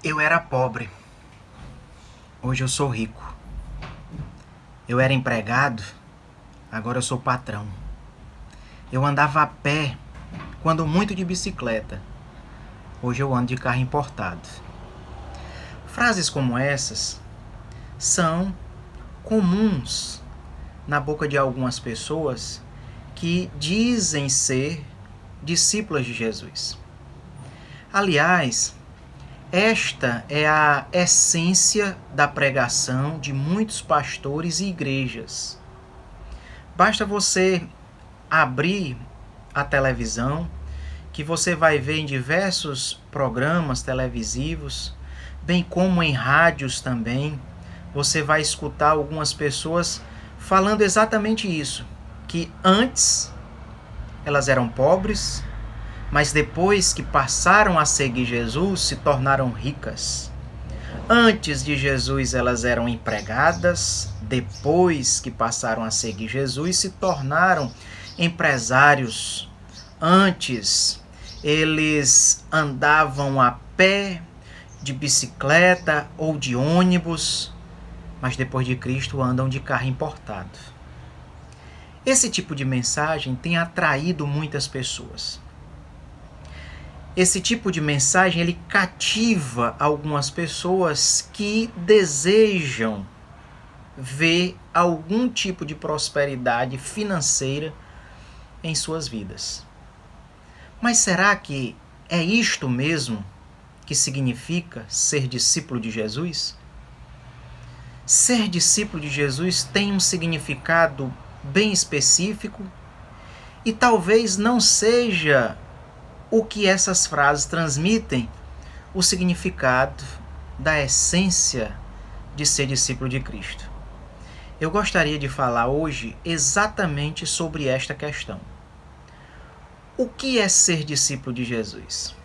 Eu era pobre, hoje eu sou rico. Eu era empregado, agora eu sou patrão. Eu andava a pé, quando muito de bicicleta, hoje eu ando de carro importado. Frases como essas são comuns na boca de algumas pessoas que dizem ser discípulas de Jesus. Aliás, esta é a essência da pregação de muitos pastores e igrejas. Basta você abrir a televisão, que você vai ver em diversos programas televisivos, bem como em rádios também, você vai escutar algumas pessoas falando exatamente isso, que antes elas eram pobres, mas depois que passaram a seguir Jesus, se tornaram ricas. Antes de Jesus, elas eram empregadas, depois que passaram a seguir Jesus, se tornaram empresários. Antes, eles andavam a pé, de bicicleta ou de ônibus, mas depois de Cristo andam de carro importado. Esse tipo de mensagem tem atraído muitas pessoas. Esse tipo de mensagem ele cativa algumas pessoas que desejam ver algum tipo de prosperidade financeira em suas vidas. Mas será que é isto mesmo que significa ser discípulo de Jesus? Ser discípulo de Jesus tem um significado bem específico e talvez não seja o que essas frases transmitem, o significado da essência de ser discípulo de Cristo. Eu gostaria de falar hoje exatamente sobre esta questão. O que é ser discípulo de Jesus?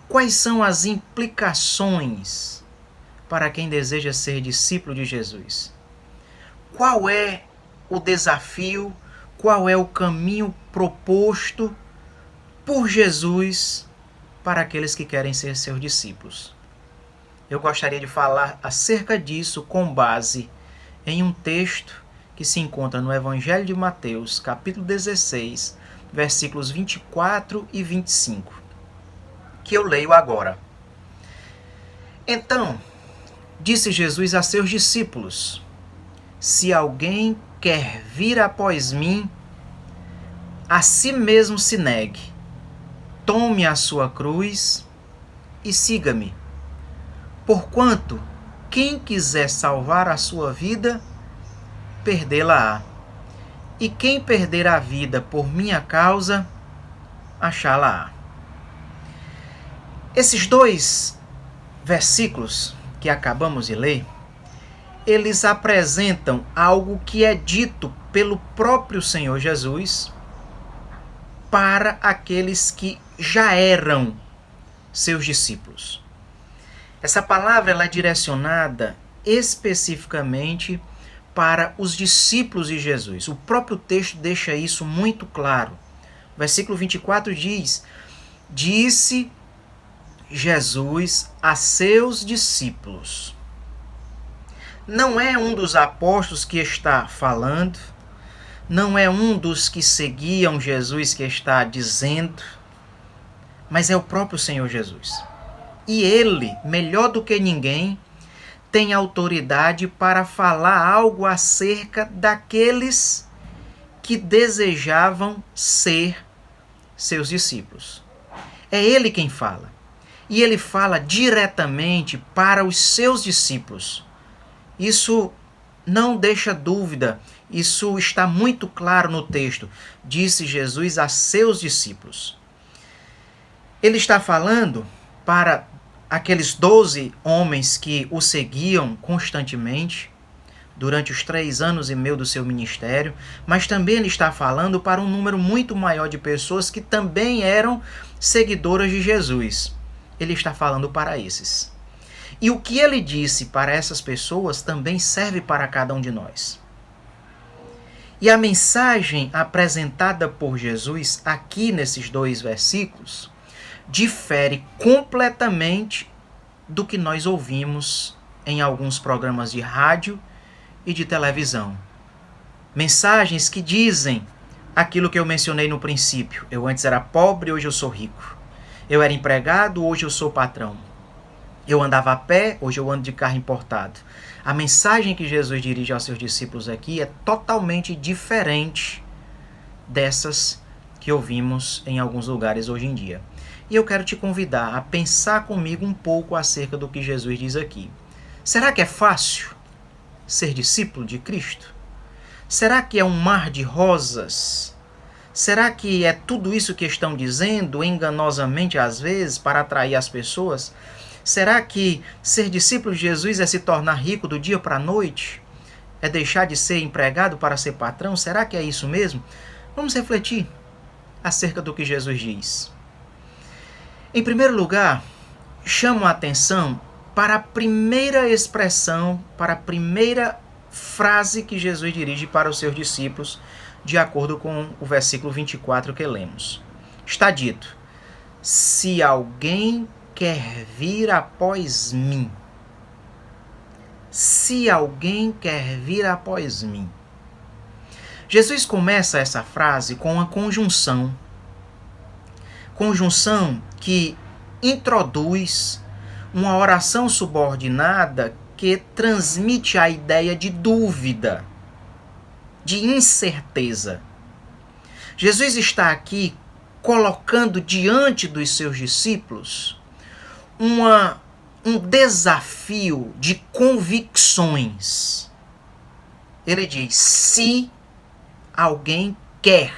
Quais são as implicações para quem deseja ser discípulo de Jesus? Qual é o desafio? Qual é o caminho proposto por Jesus para aqueles que querem ser seus discípulos? Eu gostaria de falar acerca disso com base em um texto que se encontra no Evangelho de Mateus, capítulo 16, versículos 24 e 25, que eu leio agora. Então, disse Jesus a seus discípulos: se alguém quer vir após mim, a si mesmo se negue, tome a sua cruz e siga-me. Porquanto, quem quiser salvar a sua vida, perdê-la-á. E quem perder a vida por minha causa, achá-la-á. Esses dois versículos que acabamos de ler, eles apresentam algo que é dito pelo próprio Senhor Jesus para aqueles que já eram seus discípulos. Essa palavra ela é direcionada especificamente para os discípulos de Jesus. O próprio texto deixa isso muito claro. O versículo 24 diz: disse Jesus a seus discípulos. Não é um dos apóstolos que está falando, não é um dos que seguiam Jesus que está dizendo, mas é o próprio Senhor Jesus. E ele, melhor do que ninguém, tem autoridade para falar algo acerca daqueles que desejavam ser seus discípulos. É ele quem fala. E ele fala diretamente para os seus discípulos. Isso não deixa dúvida, isso está muito claro no texto. Disse Jesus a seus discípulos. Ele está falando para aqueles 12 homens que o seguiam constantemente durante os 3 anos e meio do seu ministério, mas também ele está falando para um número muito maior de pessoas que também eram seguidoras de Jesus. Ele está falando para esses. E o que ele disse para essas pessoas também serve para cada um de nós. E a mensagem apresentada por Jesus aqui nesses 2 versículos difere completamente do que nós ouvimos em alguns programas de rádio e de televisão. Mensagens que dizem aquilo que eu mencionei no princípio. Eu antes era pobre, hoje eu sou rico. Eu era empregado, hoje eu sou patrão. Eu andava a pé, hoje eu ando de carro importado. A mensagem que Jesus dirige aos seus discípulos aqui é totalmente diferente dessas que ouvimos em alguns lugares hoje em dia. E eu quero te convidar a pensar comigo um pouco acerca do que Jesus diz aqui. Será que é fácil ser discípulo de Cristo? Será que é um mar de rosas? Será que é tudo isso que estão dizendo enganosamente às vezes para atrair as pessoas? Será que ser discípulo de Jesus é se tornar rico do dia para a noite? É deixar de ser empregado para ser patrão? Será que é isso mesmo? Vamos refletir acerca do que Jesus diz. Em primeiro lugar, chamo a atenção para a primeira expressão, para a primeira frase que Jesus dirige para os seus discípulos, de acordo com o versículo 24 que lemos. Está dito: se alguém quer vir após mim. Se alguém quer vir após mim. Jesus começa essa frase com uma conjunção. Conjunção que introduz uma oração subordinada que transmite a ideia de dúvida, de incerteza. Jesus está aqui colocando diante dos seus discípulos um desafio de convicções. Ele diz: se alguém quer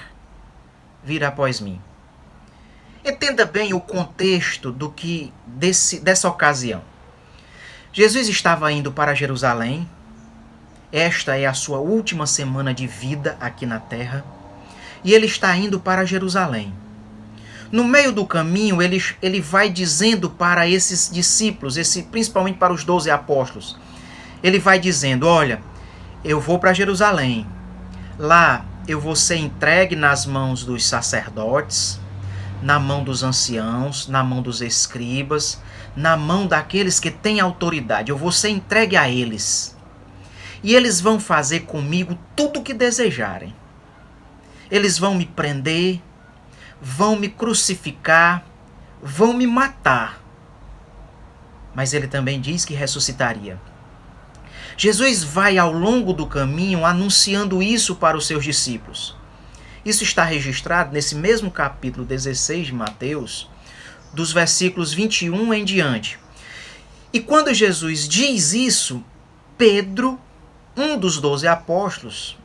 vir após mim. Entenda bem o contexto dessa ocasião. Jesus estava indo para Jerusalém. Esta é a sua última semana de vida aqui na terra. E ele está indo para Jerusalém. No meio do caminho, ele vai dizendo para esses discípulos, principalmente para os 12 apóstolos, ele vai dizendo: olha, eu vou para Jerusalém. Lá eu vou ser entregue nas mãos dos sacerdotes, na mão dos anciãos, na mão dos escribas, na mão daqueles que têm autoridade. Eu vou ser entregue a eles. E eles vão fazer comigo tudo o que desejarem. Eles vão me prender, vão me crucificar, vão me matar. Mas ele também diz que ressuscitaria. Jesus vai ao longo do caminho anunciando isso para os seus discípulos. Isso está registrado nesse mesmo capítulo 16 de Mateus, dos versículos 21 em diante. E quando Jesus diz isso, Pedro, um dos 12 apóstolos,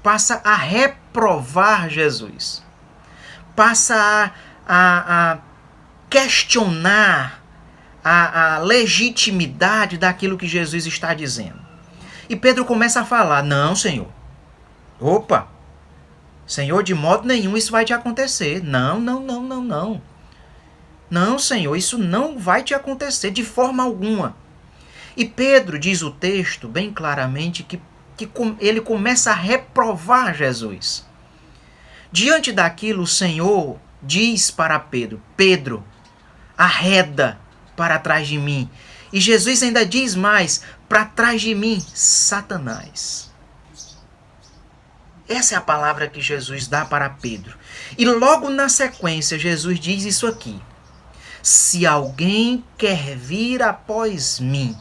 passa a reprovar Jesus. Passa a questionar a legitimidade daquilo que Jesus está dizendo. E Pedro começa a falar: não, Senhor. Opa! Senhor, de modo nenhum isso vai te acontecer. Não. Não, Senhor, isso não vai te acontecer de forma alguma. E Pedro diz o texto bem claramente que ele começa a reprovar Jesus. Diante daquilo, o Senhor diz para Pedro: Pedro, arreda para trás de mim. E Jesus ainda diz mais: para trás de mim, Satanás. Essa é a palavra que Jesus dá para Pedro. E logo na sequência, Jesus diz isso aqui: se alguém quer vir após mim.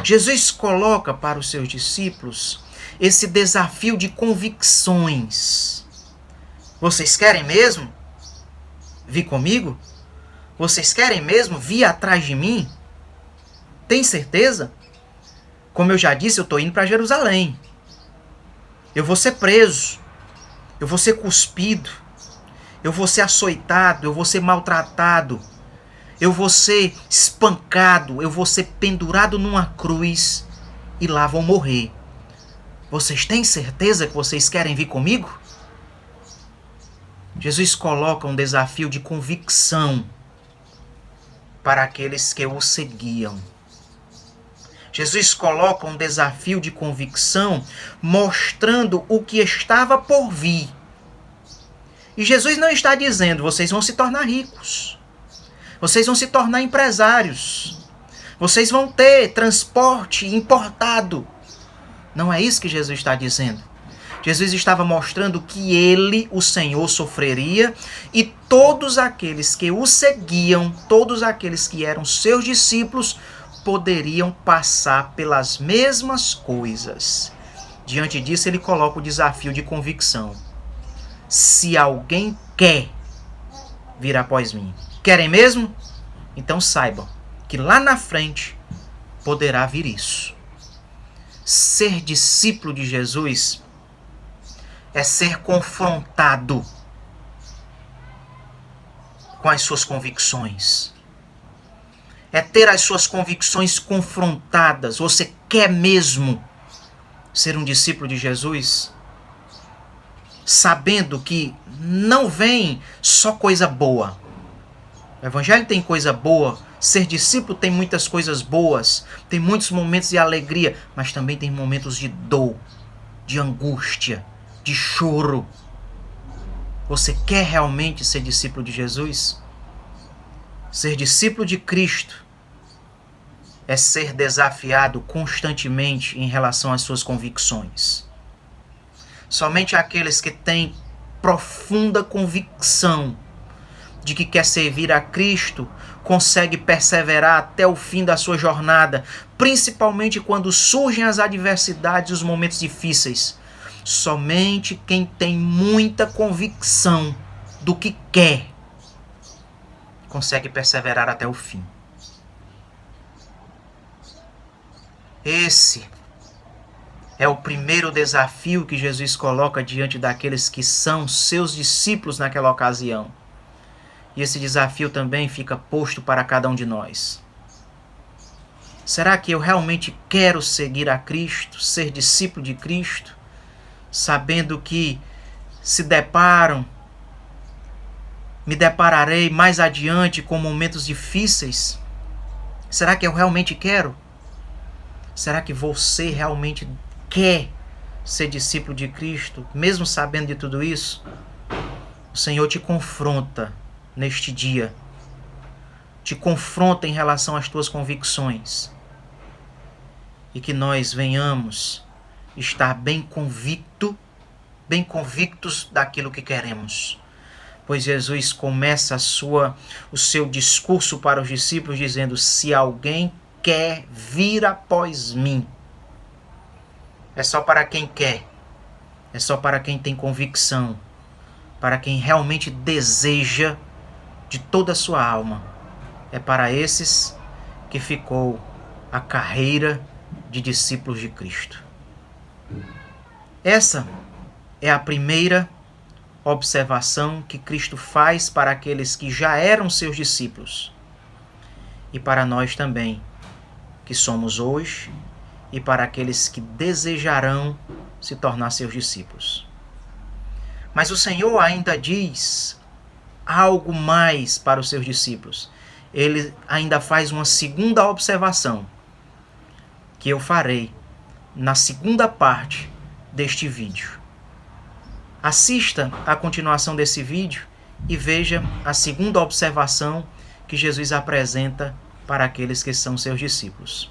Jesus coloca para os seus discípulos esse desafio de convicções. Vocês querem mesmo vir comigo? Vocês querem mesmo vir atrás de mim? Tem certeza? Como eu já disse, eu estou indo para Jerusalém. Eu vou ser preso. Eu vou ser cuspido. Eu vou ser açoitado. Eu vou ser maltratado. Eu vou ser espancado. Eu vou ser pendurado numa cruz. E lá vou morrer. Vocês têm certeza que vocês querem vir comigo? Jesus coloca um desafio de convicção para aqueles que o seguiam. Jesus coloca um desafio de convicção mostrando o que estava por vir. E Jesus não está dizendo: vocês vão se tornar ricos. Vocês vão se tornar empresários. Vocês vão ter transporte importado. Não é isso que Jesus está dizendo. Jesus estava mostrando que ele, o Senhor, sofreria e todos aqueles que o seguiam, todos aqueles que eram seus discípulos, poderiam passar pelas mesmas coisas. Diante disso, ele coloca o desafio de convicção. Se alguém quer vir após mim, querem mesmo? Então saibam que lá na frente poderá vir isso. Ser discípulo de Jesus é ser confrontado com as suas convicções. É ter as suas convicções confrontadas. Você quer mesmo ser um discípulo de Jesus? Sabendo que não vem só coisa boa. O Evangelho tem coisa boa. Ser discípulo tem muitas coisas boas. Tem muitos momentos de alegria. Mas também tem momentos de dor, de angústia, de choro. Você quer realmente ser discípulo de Jesus? Ser discípulo de Cristo é ser desafiado constantemente em relação às suas convicções. Somente aqueles que têm profunda convicção de que quer servir a Cristo consegue perseverar até o fim da sua jornada, principalmente quando surgem as adversidades e os momentos difíceis. Somente quem tem muita convicção do que quer consegue perseverar até o fim. Esse é o primeiro desafio que Jesus coloca diante daqueles que são seus discípulos naquela ocasião. E esse desafio também fica posto para cada um de nós. Será que eu realmente quero seguir a Cristo, ser discípulo de Cristo, sabendo que me depararei mais adiante com momentos difíceis? Será que eu realmente quero? Será que você realmente quer ser discípulo de Cristo, mesmo sabendo de tudo isso? O Senhor te confronta neste dia. Te confronta em relação às tuas convicções. E que nós venhamos estar bem convictos daquilo que queremos. Pois Jesus começa o seu discurso para os discípulos dizendo: se alguém quer vir após mim. É só para quem quer. É só para quem tem convicção. Para quem realmente deseja de toda a sua alma. É para esses que ficou a carreira de discípulos de Cristo. Essa é a primeira observação que Cristo faz para aqueles que já eram seus discípulos. E para nós também, que somos hoje, e para aqueles que desejarão se tornar seus discípulos. Mas o Senhor ainda diz algo mais para os seus discípulos. Ele ainda faz uma segunda observação, que eu farei na segunda parte deste vídeo. Assista a continuação desse vídeo e veja a segunda observação que Jesus apresenta para aqueles que são seus discípulos.